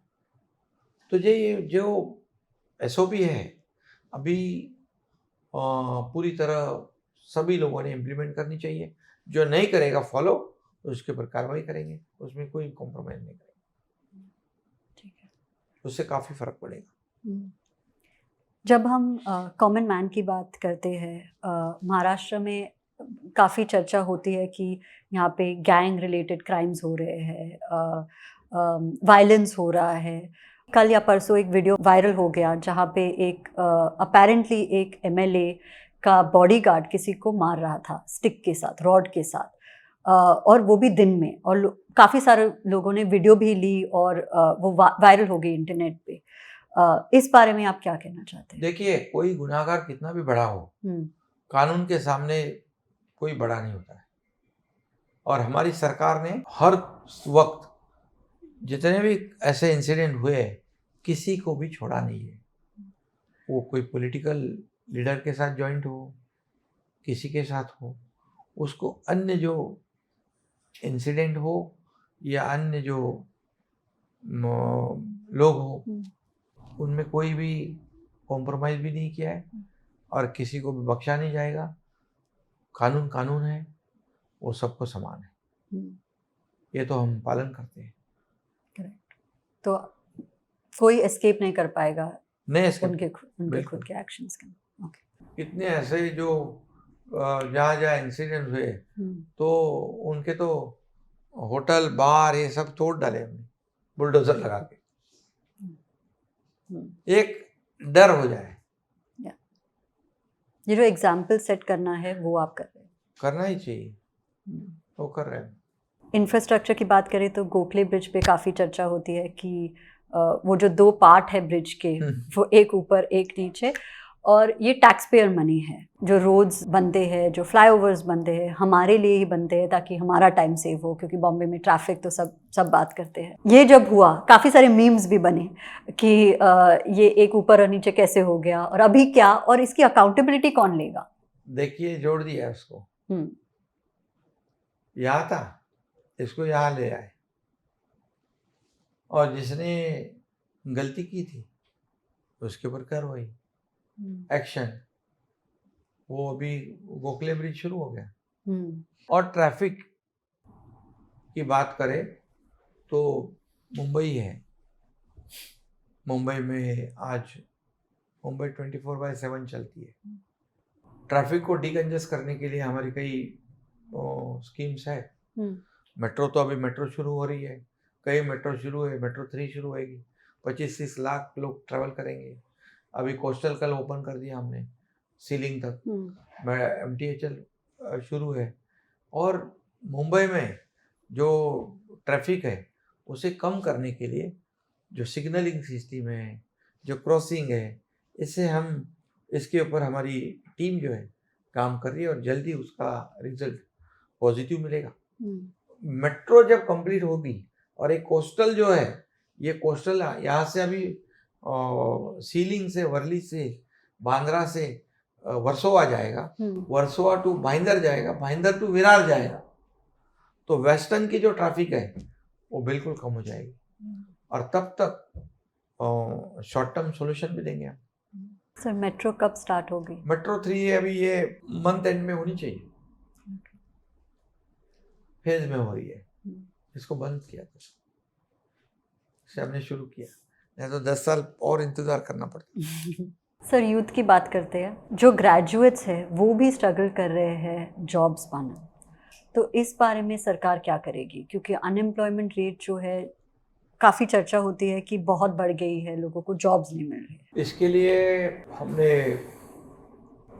तो ये जो एसओपी है अभी पूरी तरह सभी लोगों ने इम्प्लीमेंट करनी चाहिए। जो नहीं करेगा फॉलो तो उसके ऊपर कार्रवाई करेंगे, उसमें कोई कॉम्प्रोमाइज़ नहीं करेंगे। ठीक है। उससे काफ़ी फर्क पड़ेगा। जब हम कॉमन मैन की बात करते हैं, महाराष्ट्र में काफ़ी चर्चा होती है कि यहाँ पे गैंग रिलेटेड क्राइम्स हो रहे हैं, वायलेंस हो रहा है। कल या परसों एक वीडियो वायरल हो गया जहाँ पे एक अपेरेंटली एक एमएलए का बॉडीगार्ड किसी को मार रहा था स्टिक के साथ, रॉड के साथ, और वो भी दिन में, और काफ़ी सारे लोगों ने वीडियो भी ली और वो वायरल हो गई इंटरनेट पे। इस बारे में आप क्या कहना चाहते हैं? देखिए, कोई गुनाहगार कितना भी बड़ा हो, कानून के सामने कोई बड़ा नहीं होता है। और हमारी सरकार ने हर वक्त जितने भी ऐसे इंसिडेंट हुए किसी को भी छोड़ा नहीं है। वो कोई पॉलिटिकल लीडर के साथ जॉइंट हो, किसी के साथ हो, उसको अन्य जो इंसिडेंट हो या अन्य जो लोग हो, उनमें कोई भी कॉम्प्रोमाइज़ भी नहीं किया है और किसी को भी बख्शा नहीं जाएगा। कानून कानून है, वो सबको समान है, ये तो हम पालन करते हैं। करेक्ट। तो कोई एस्केप नहीं कर पाएगा नहीं एस्केप, उनके खुद के एक्शंस के। ओके। इतने ऐसे जो जहाँ जहाँ इंसिडेंट हुए तो उनके तो होटल बार ये सब तोड़ डाले हमने बुलडोजर लगा के, एक डर हो जाए। ये जो एग्जाम्पल सेट करना है वो आप कर रहे हैं, करना ही चाहिए, वो कर रहे हैं। इंफ्रास्ट्रक्चर की बात करें तो गोखले ब्रिज पे काफ़ी चर्चा होती है कि वो जो 2 पार्ट है ब्रिज के, वो एक ऊपर एक नीचे, और ये टैक्स पेयर मनी है। जो रोड्स बनते हैं, जो फ्लाईओवर्स बनते हैं, हमारे लिए ही बनते हैं ताकि हमारा टाइम सेव हो, क्योंकि बॉम्बे में ट्रैफिक तो सब बात करते हैं। ये जब हुआ काफ़ी सारे मीम्स भी बने कि ये एक ऊपर और नीचे कैसे हो गया, और अभी क्या, और इसकी अकाउंटेबिलिटी कौन लेगा? देखिए, जोड़ दिया उसको, यहाँ था, इसको यहाँ ले आए, और जिसने गलती की थी उसके ऊपर कार्रवाई, एक्शन। वो अभी गोखले ब्रिज शुरू हो गया। और ट्रैफिक की बात करें तो मुंबई है, मुंबई में आज मुंबई 24/7 चलती है। ट्रैफिक को डिकंजेस्ट करने के लिए हमारी कई स्कीम्स है। मेट्रो तो अभी मेट्रो शुरू हो रही है, कई मेट्रो शुरू है, मेट्रो 3 शुरू होएगी, 25-30 लाख लोग ट्रैवल करेंगे। अभी कोस्टल कल ओपन कर दिया हमने, सीलिंग तक MTHL शुरू है। और मुंबई में जो ट्रैफिक है उसे कम करने के लिए जो सिग्नलिंग सिस्टम है जो क्रॉसिंग है, इससे हम इसके ऊपर हमारी टीम जो है काम कर रही है और जल्दी उसका रिजल्ट पॉजिटिव मिलेगा। मेट्रो जब कंप्लीट होगी और एक कोस्टल जो है, ये कोस्टल यहाँ से अभी सीलिंग से, वर्ली से, बांद्रा से वर्सोवा जाएगा, वर्सोवा टू भाईंदर जाएगा, भाईंदर टू विरार जाएगा, तो वेस्टर्न की जो ट्रैफिक है वो बिल्कुल कम हो जाएगी और तब तक शॉर्ट टर्म सॉल्यूशन भी देंगे हम। सर मेट्रो कब स्टार्ट होगी? मेट्रो 3 अभी ये मंथ एंड में होनी चाहिए, फेज में हो रही है। इसको बंद किया था, इसे हमने शुरू किया, नहीं तो 10 साल और इंतजार करना पड़ता। सर यूथ की बात करते हैं, जो ग्रेजुएट्स हैं वो भी स्ट्रगल कर रहे हैं जॉब्स पाना, तो इस बारे में सरकार क्या करेगी? क्योंकि अनएम्प्लॉयमेंट रेट जो है काफ़ी चर्चा होती है कि बहुत बढ़ गई है, लोगों को जॉब्स नहीं मिल रही। इसके लिए हमने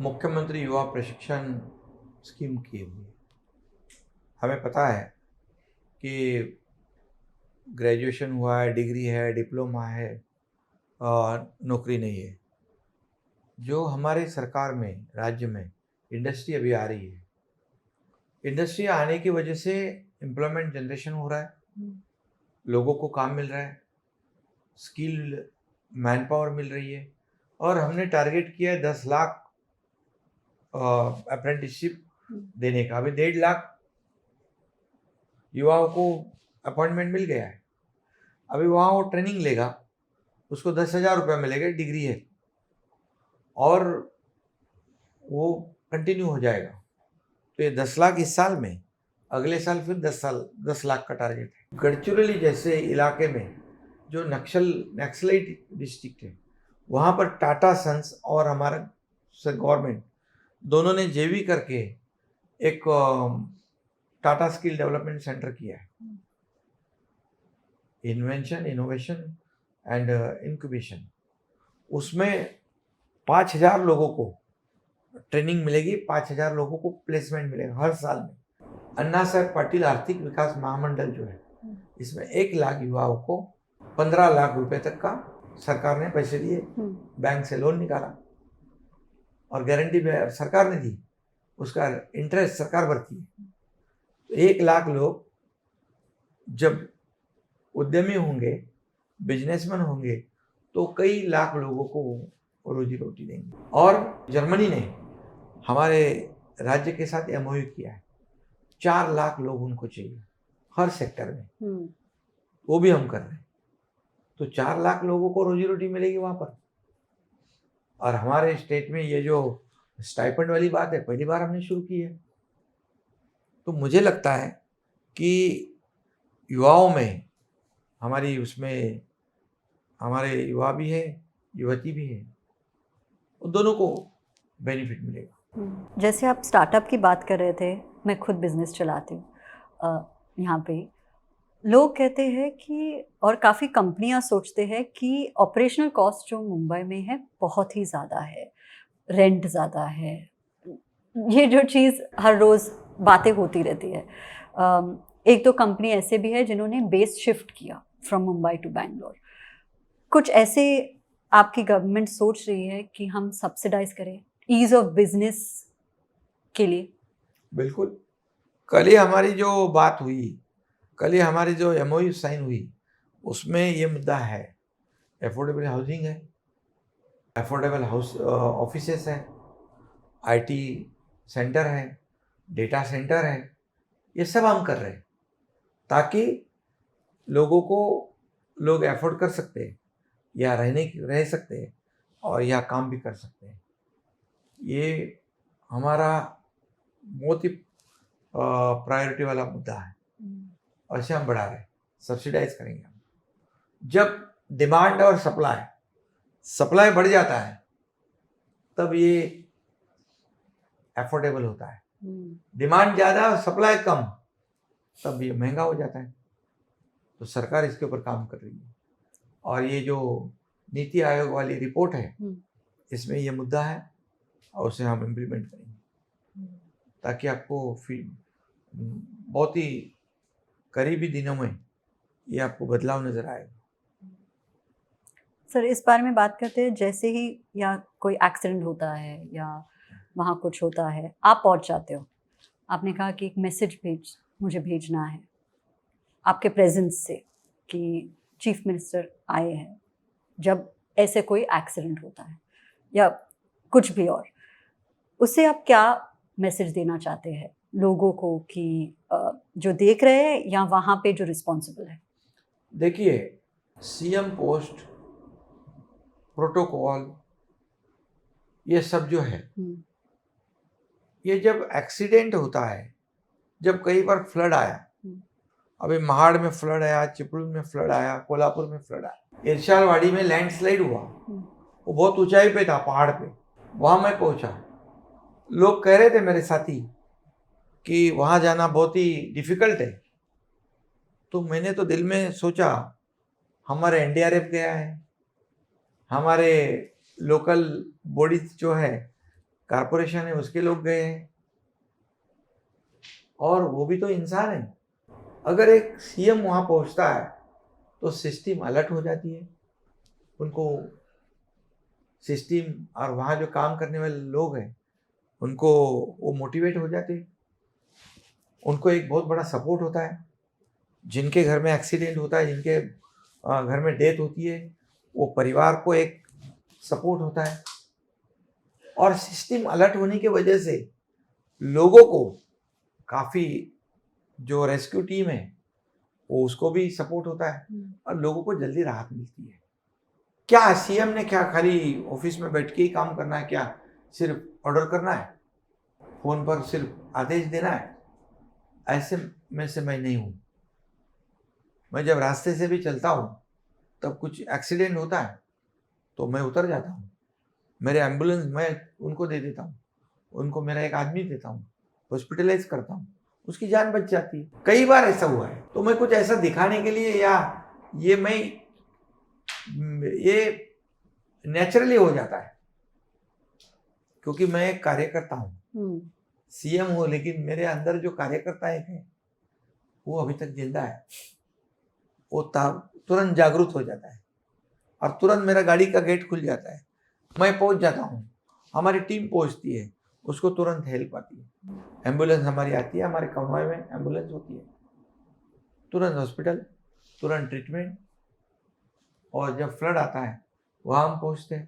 मुख्यमंत्री युवा प्रशिक्षण स्कीम की हुई है। हमें पता है कि ग्रेजुएशन हुआ है, डिग्री है, डिप्लोमा है और नौकरी नहीं है। जो हमारे सरकार में, राज्य में इंडस्ट्री अभी आ रही है, इंडस्ट्री आने की वजह से एम्प्लॉयमेंट जनरेशन हो रहा है, लोगों को काम मिल रहा है, स्किल मैन पावर मिल रही है और हमने टारगेट किया है 10 लाख अप्रेंटिसशिप देने का। अभी 1.5 लाख युवाओं को अपॉइंटमेंट मिल गया है। अभी वहाँ वो ट्रेनिंग लेगा, उसको 10,000 रुपये मिलेगा, डिग्री है, और वो कंटिन्यू हो जाएगा। तो ये 10 लाख इस साल में, अगले साल फिर 10 लाख का टारगेट है। गढ़चिरौली जैसे इलाके में जो नक्सलाइट डिस्ट्रिक्ट है, वहाँ पर टाटा सन्स और हमारा गवर्नमेंट दोनों ने जेवी करके एक टाटा स्किल डेवलपमेंट सेंटर किया है। इन्वेंशन, इनोवेशन एंड इंक्यूबेशन, उसमें 5,000 लोगों को ट्रेनिंग मिलेगी, 5,000 लोगों को प्लेसमेंट मिलेगा हर साल में। अन्ना साहब पाटिल आर्थिक विकास महामंडल जो है, इसमें 1 लाख युवाओं को 15 लाख रुपए तक का सरकार ने पैसे दिए, बैंक से लोन निकाला और गारंटी सरकार ने दी, उसका इंटरेस्ट सरकार भरती है। 1 लाख लोग जब उद्यमी होंगे, बिजनेसमैन होंगे, तो कई लाख लोगों को रोजी रोटी देंगे। और जर्मनी ने हमारे राज्य के साथ एमओयू किया है, 4 लाख लोग उनको चाहिए हर सेक्टर में, वो भी हम कर रहे हैं। तो 4 लाख लोगों को रोजी रोटी मिलेगी वहाँ पर। और हमारे स्टेट में ये जो स्टाइपेंड वाली बात है, पहली बार हमने शुरू की है। तो मुझे लगता है कि युवाओं में, हमारी उसमें हमारे युवा भी है, युवती भी है, उन दोनों को बेनिफिट मिलेगा। जैसे आप स्टार्टअप की बात कर रहे थे, मैं खुद बिजनेस चलाती हूँ यहाँ पे। लोग कहते हैं कि, और काफ़ी कंपनियाँ सोचते हैं कि ऑपरेशनल कॉस्ट जो मुंबई में है बहुत ही ज़्यादा है, रेंट ज़्यादा है, ये जो चीज़ हर रोज़ बातें होती रहती है। एक दो कंपनी ऐसे भी है जिन्होंने बेस शिफ्ट किया फ्रॉम मुंबई टू बैंगलोर। कुछ ऐसे आपकी गवर्नमेंट सोच रही है कि हम सब्सिडाइज करें ईज ऑफ बिजनेस के लिए? बिल्कुल। कल ही हमारी जो बात हुई, कल ही हमारी जो एमओयू साइन हुई, उसमें ये मुद्दा है। एफोर्डेबल हाउसिंग है, एफोर्डेबल हाउस ऑफिसेस हैं, आईटी सेंटर है, डेटा सेंटर है, ये सब हम कर रहे हैं ताकि लोग एफोर्ड कर सकते हैं या रह सकते हैं और या काम भी कर सकते हैं। ये हमारा बहुत ही प्रायोरिटी वाला मुद्दा है और इसे हम बढ़ा रहे हैं, सब्सिडाइज करेंगे हम। जब डिमांड और सप्लाई बढ़ जाता है तब ये एफोर्डेबल होता है। डिमांड ज़्यादा और सप्लाई कम, तब ये महंगा हो जाता है। तो सरकार इसके ऊपर काम कर रही है और ये जो नीति आयोग वाली रिपोर्ट है, इसमें ये मुद्दा है और उसे हम इम्प्लीमेंट करेंगे ताकि आपको फिर बहुत ही करीबी दिनों में ये आपको बदलाव नज़र आएगा। सर इस बारे में बात करते हैं, जैसे ही या कोई एक्सीडेंट होता है या वहाँ कुछ होता है, आप पहुँच जाते हो। आपने कहा कि एक मैसेज मुझे भेजना है आपके प्रेज़ेंस से कि चीफ मिनिस्टर आए हैं, जब ऐसे कोई एक्सीडेंट होता है या कुछ भी और, उससे आप क्या मैसेज देना चाहते हैं लोगों को कि जो देख रहे हैं या वहाँ पे जो रिस्पॉन्सिबल है? देखिए, सीएम पोस्ट, प्रोटोकॉल, ये सब जो है, हुँ, ये जब एक्सीडेंट होता है, जब कई बार फ्लड आया, हुँ, अभी महाड़ में फ्लड आया, चिपळूण में फ्लड आया, कोल्हापुर में फ्लड आया, इरशालवाड़ी में लैंडस्लाइड हुआ, हुँ, वो बहुत ऊंचाई पे था, पहाड़ पे, वहां मैं पहुंचा। लोग कह रहे थे मेरे साथी कि वहां जाना बहुत ही डिफिकल्ट है। तो मैंने तो दिल में सोचा, हमारे एनडीआरएफ गया है, हमारे लोकल बॉडीज जो है, कारपोरेशन है, उसके लोग गए हैं, और वो भी तो इंसान है। अगर एक सीएम वहां पहुंचता है तो सिस्टम अलर्ट हो जाती है, उनको सिस्टम और वहाँ जो काम करने वाले लोग हैं उनको वो मोटिवेट हो जाते हैं, उनको एक बहुत बड़ा सपोर्ट होता है। जिनके घर में एक्सीडेंट होता है, जिनके घर में डेथ होती है, वो परिवार को एक सपोर्ट होता है, और सिस्टम अलर्ट होने की वजह से लोगों को काफ़ी, जो रेस्क्यू टीम है वो उसको भी सपोर्ट होता है, और लोगों को जल्दी राहत मिलती है। क्या सीएम ने क्या खाली ऑफिस में बैठ के ही काम करना है? क्या सिर्फ ऑर्डर करना है, फोन पर सिर्फ आदेश देना है? ऐसे में से मैं नहीं हूँ। मैं जब रास्ते से भी चलता हूँ तब कुछ एक्सीडेंट होता है तो मैं उतर जाता हूँ, मेरे एम्बुलेंस मैं उनको दे देता हूँ, उनको मेरा एक आदमी देता हूँ, हॉस्पिटलाइज करता हूँ, उसकी जान बच जाती है। कई बार ऐसा हुआ है। तो मैं कुछ ऐसा दिखाने के लिए, या ये नेचुरली हो जाता है, क्योंकि मैं एक कार्यकर्ता हूँ, सीएम हूँ, लेकिन मेरे अंदर जो कार्यकर्ता एक है वो अभी तक जिंदा है। वो तुरंत जागरूक हो जाता है और तुरंत मेरा गाड़ी का गेट खुल जाता है, मैं पहुंच जाता हूँ, हमारी टीम पहुंचती है, उसको तुरंत हेल्प आती है, एम्बुलेंस हमारी आती है, हमारे कॉन्वॉय में एम्बुलेंस होती है, तुरंत हॉस्पिटल, तुरंत ट्रीटमेंट। और जब फ्लड आता है वहाँ हम पहुँचते हैं।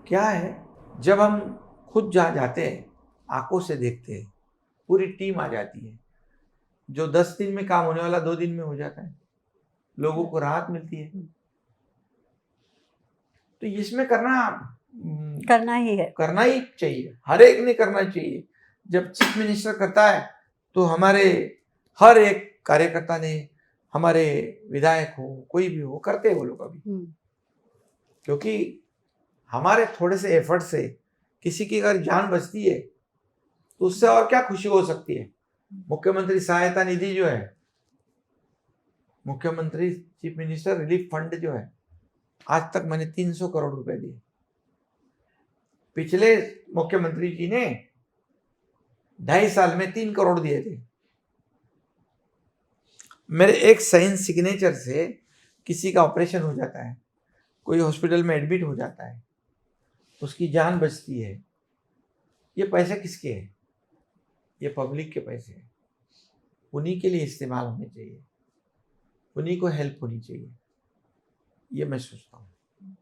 क्या है, जब हम खुद जहाँ जाते हैं, आंखों से देखते हैं, पूरी टीम आ जाती है, जो 10 दिन में काम होने वाला 2 दिन में हो जाता है, लोगों को राहत मिलती है। तो इसमें करना ही चाहिए, हर एक ने करना चाहिए। जब चीफ मिनिस्टर करता है तो हमारे हर एक कार्यकर्ता ने, हमारे विधायक हो, कोई भी हो, करते हैं वो लोग अभी, क्योंकि हमारे थोड़े से एफर्ट से किसी की अगर जान बचती है तो उससे और क्या खुशी हो सकती है। मुख्यमंत्री सहायता निधि जो है, मुख्यमंत्री चीफ मिनिस्टर रिलीफ फंड जो है, आज तक मैंने 300 करोड़ रुपए दिए। पिछले मुख्यमंत्री जी ने 2.5 साल में 3 करोड़ दिए थे। मेरे एक साइन सिग्नेचर से किसी का ऑपरेशन हो जाता है, कोई हॉस्पिटल में एडमिट हो जाता है, उसकी जान बचती है। ये पैसे किसके हैं? ये पब्लिक के पैसे हैं, उन्हीं के लिए इस्तेमाल होने चाहिए, उन्हीं को हेल्प होनी चाहिए, ये मैं सोचता हूँ।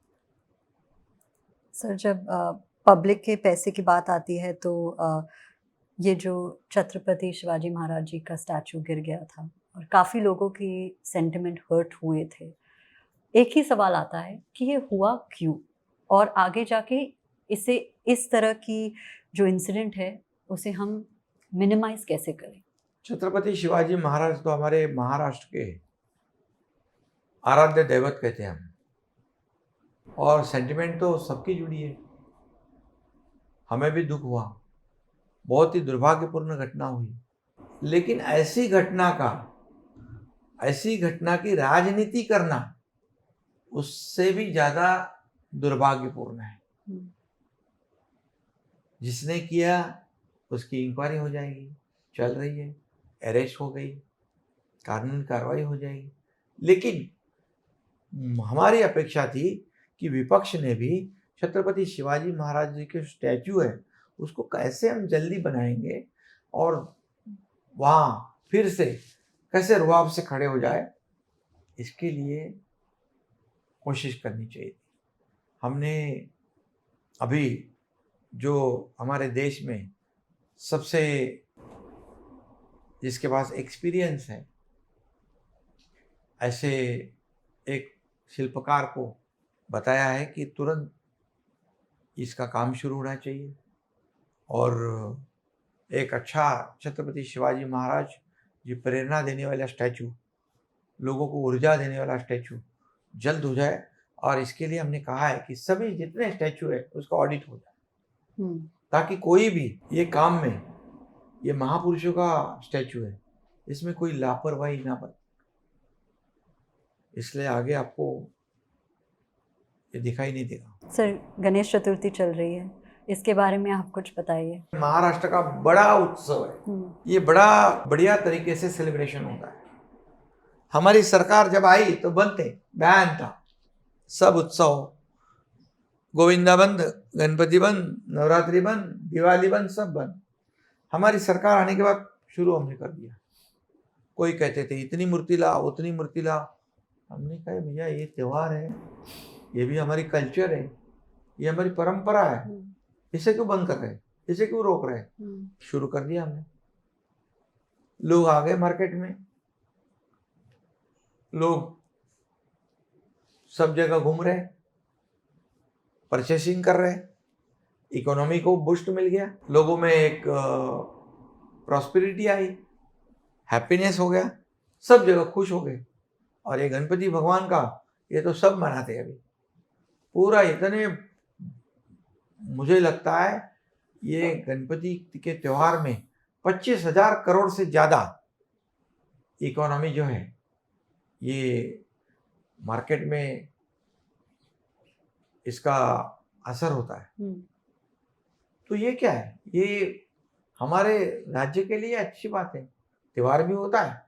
सर जब पब्लिक के पैसे की बात आती है तो ये जो छत्रपति शिवाजी महाराज जी का स्टैचू गिर गया था और काफ़ी लोगों की सेंटिमेंट हर्ट हुए थे। एक ही सवाल आता है कि ये हुआ क्यों? और आगे जाके इसे, इस तरह की जो इंसिडेंट है उसे हम मिनिमाइज़ कैसे करें? छत्रपति शिवाजी महाराज तो हमारे महाराष्ट्र के आराध्य दैवत कहते हैं हम, और सेंटिमेंट तो सबकी जुड़ी है। हमें भी दुख हुआ, बहुत ही दुर्भाग्यपूर्ण घटना हुई, लेकिन ऐसी घटना की राजनीति करना उससे भी ज्यादा दुर्भाग्यपूर्ण है। जिसने किया उसकी इंक्वायरी हो जाएगी, चल रही है, अरेस्ट हो गई, कानूनी कार्रवाई हो जाएगी, लेकिन हमारी अपेक्षा थी कि विपक्ष ने भी छत्रपति शिवाजी महाराज जी के स्टैचू है उसको कैसे हम जल्दी बनाएंगे और वहाँ फिर से कैसे रुआब से खड़े हो जाए, इसके लिए कोशिश करनी चाहिए। हमने अभी जो हमारे देश में सबसे जिसके पास एक्सपीरियंस है ऐसे एक शिल्पकार को बताया है कि तुरंत इसका काम शुरू होना चाहिए और एक अच्छा छत्रपति शिवाजी महाराज जी प्रेरणा देने वाला स्टैचू, लोगों को ऊर्जा देने वाला स्टैचू जल्द हो जाए। और इसके लिए हमने कहा है कि सभी जितने स्टैचू है उसका ऑडिट हो जाए ताकि कोई भी ये काम में, ये महापुरुषों का स्टैचू है, इसमें कोई लापरवाही ना बरते। इसलिए आगे आपको ये दिखाई नहीं देगा। सर, गणेश चतुर्थी चल रही है, इसके बारे में आप कुछ बताइए। महाराष्ट्र का बड़ा उत्सव है, ये बड़ा बढ़िया तरीके से सेलिब्रेशन होता है। हमारी सरकार जब आई तो बंद थे, बैन था सब उत्सव, गोविंदा बंद, गणपति बंद, नवरात्रि बंद, दिवाली बंद, सब बंद। हमारी सरकार आने के बाद शुरू हमने कर दिया। कोई कहते थे इतनी मूर्ति ला, उतनी मूर्ति ला। हमने कहा भैया ये त्यौहार है, ये भी हमारी कल्चर है, ये हमारी परंपरा है, इसे क्यों बंद कर रहे, इसे क्यों रोक रहे। शुरू कर दिया हमने। लोग आ गए मार्केट में, लोग सब जगह घूम रहे, परचेसिंग कर रहे, इकोनॉमी को बूस्ट मिल गया, लोगों में एक प्रॉस्पेरिटी आई, हैप्पीनेस हो गया, सब जगह खुश हो गए। और ये गणपति भगवान का ये तो सब मनाते हैं अभी पूरा। इतने मुझे लगता है ये गणपति के त्योहार में 25,000 करोड़ से ज़्यादा इकोनॉमी जो है ये मार्केट में इसका असर होता है। तो ये क्या है, ये हमारे राज्य के लिए अच्छी बात है, त्योहार भी होता है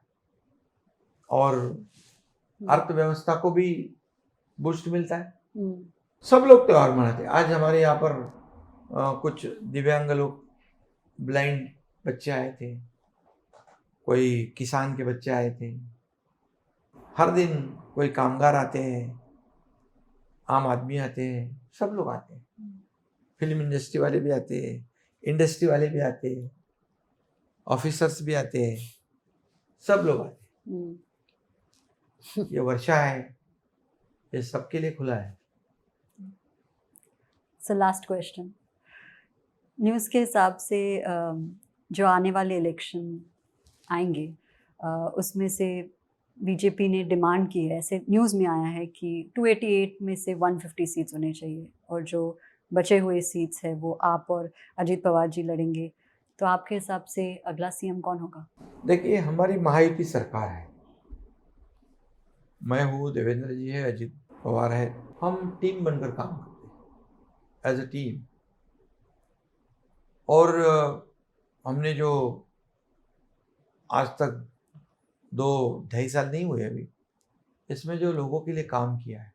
और अर्थव्यवस्था को भी बूस्ट मिलता है। सब लोग त्योहार मनाते हैं। आज हमारे यहाँ पर कुछ दिव्यांग लोग, ब्लाइंड बच्चे आए थे, कोई किसान के बच्चे आए थे, हर दिन कोई कामगार आते हैं, आम आदमी आते हैं, सब लोग आते हैं, फिल्म इंडस्ट्री वाले भी आते हैं, इंडस्ट्री वाले भी आते हैं, ऑफिसर्स भी आते हैं, सब लोग आते हैं। ये वर्षा है, ये सबके लिए खुला है। सो लास्ट क्वेश्चन, न्यूज़ के हिसाब से जो आने वाले इलेक्शन आएंगे उसमें से बीजेपी ने डिमांड की है, ऐसे न्यूज़ में आया है कि 288 में से 150 सीट्स होने चाहिए और जो बचे हुए सीट्स है वो आप और अजीत पवार जी लड़ेंगे। तो आपके हिसाब से अगला सीएम कौन होगा? देखिए, हमारी महायुति सरकार है, मैं हूँ, देवेंद्र जी है, अजीत पवार है, हम टीम बनकर काम करते हैं एज अ टीम। और हमने जो आज तक 2-2.5 साल नहीं हुए अभी, इसमें जो लोगों के लिए काम किया है,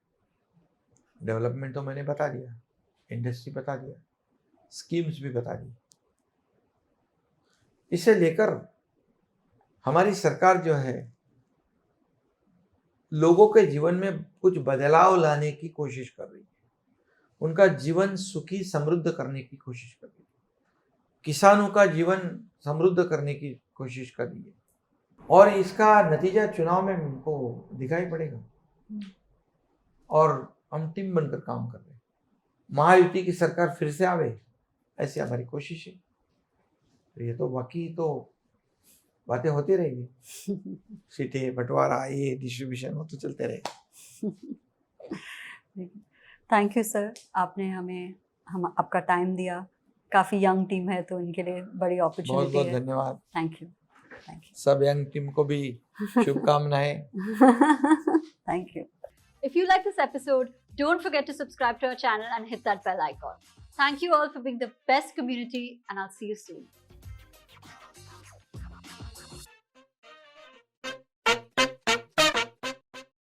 डेवलपमेंट तो मैंने बता दिया, इंडस्ट्री बता दिया, स्कीम्स भी बता दी। इसे लेकर हमारी सरकार जो है लोगों के जीवन में कुछ बदलाव लाने की कोशिश कर रही है, उनका जीवन सुखी समृद्ध करने की कोशिश कर रही है, किसानों का जीवन समृद्ध करने की कोशिश कर रही है और इसका नतीजा चुनाव में उनको दिखाई पड़ेगा। और हम टीम बनकर काम कर रहे हैं, महायुति की सरकार फिर से आवे ऐसी हमारी कोशिश है। ये तो बाकी तो बातें होती रहेगी, सीटें बंटवारा, ये डिस्ट्रीब्यूशन हो तो चलते रहेगा। थैंक यू सर, आपने हम आपका टाइम दिया। काफ़ी यंग टीम है तो इनके लिए बड़ी अपॉर्चुनिटी है। बहुत बहुत धन्यवाद। Thank you. सब यंग टीम को भी शुभकामनाएं। Thank you. If you like this episode, don't forget to subscribe to our channel and hit that bell icon. Thank you all for being the best community, and I'll see you soon.